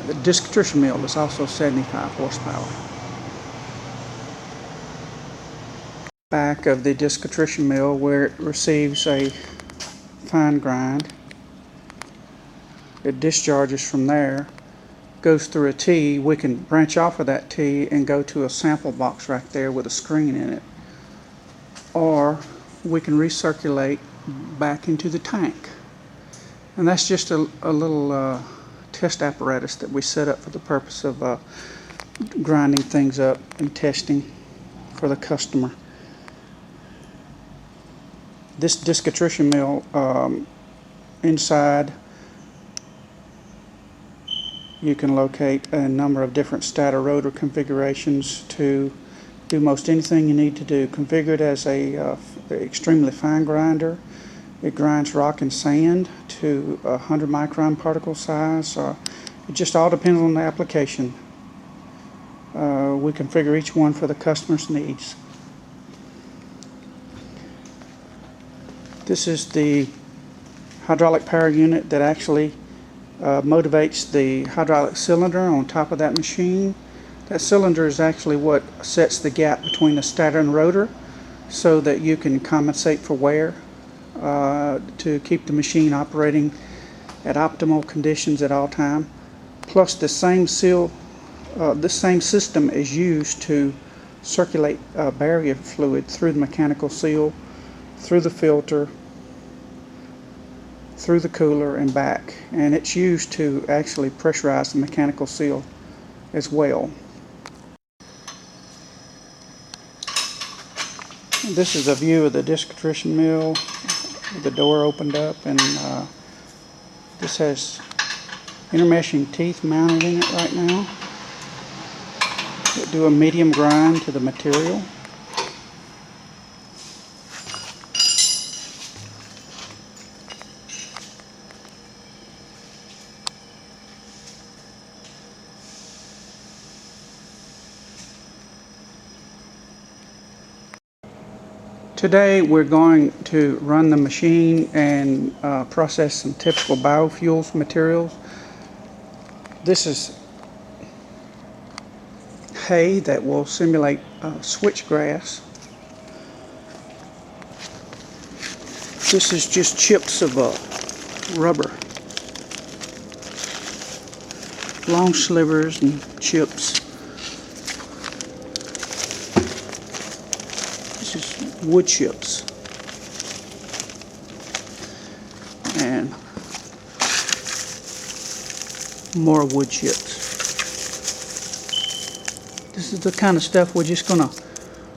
The disc attrition mill is also 75 horsepower. Back of the disc attrition mill, where it receives a fine grind, it discharges from there, goes through a T. We can branch off of that T and go to a sample box right there with a screen in it, or we can recirculate back into the tank. And that's just a little test apparatus that we set up for the purpose of grinding things up and testing for the customer. This disc attrition mill, inside you can locate a number of different stator rotor configurations to do most anything you need to do. Configure it as a extremely fine grinder. It grinds rock and sand to 100 micron particle size. It just all depends on the application. We configure each one for the customer's needs. This is the hydraulic power unit that actually motivates the hydraulic cylinder on top of that machine. That cylinder is actually what sets the gap between the stator and rotor so that you can compensate for wear to keep the machine operating at optimal conditions at all time. Plus the same system is used to circulate barrier fluid through the mechanical seal, through the filter, through the cooler and back, and it's used to actually pressurize the mechanical seal as well. This is a view of the disc attrition mill. The door opened up, and this has intermeshing teeth mounted in it right now that do a medium grind to the material. Today we're going to run the machine and process some typical biofuels materials. This is hay that will simulate switchgrass. This is just chips of rubber, long slivers and chips. This is wood chips, and more wood chips. This is the kind of stuff we're just going to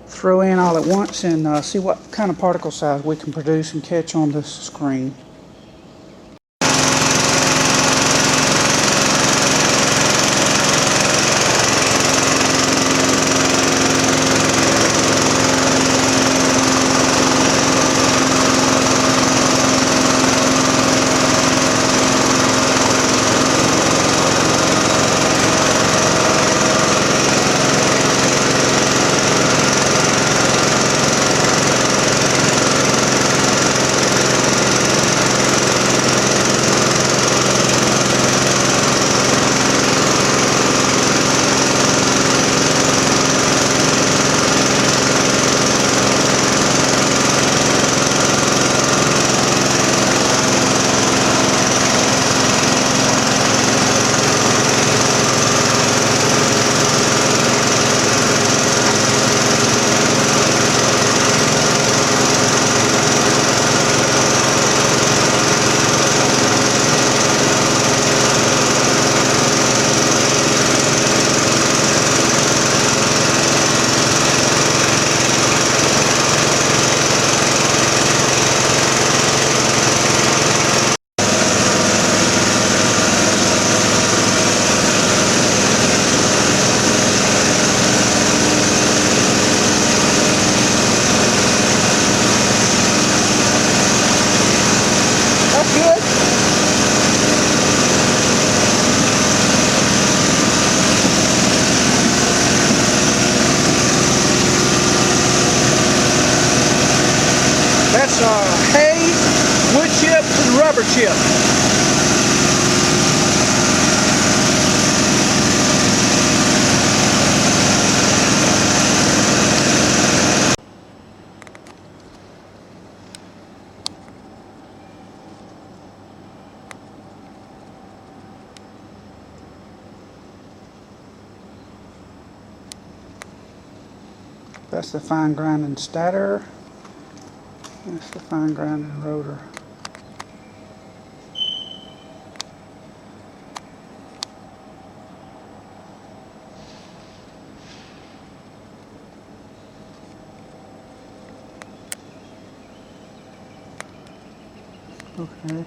throw in all at once and see what kind of particle size we can produce and catch on this screen. That's hay, wood chips, and rubber chips. That's the fine grinding stator. That's the fine grinding rotor. Okay.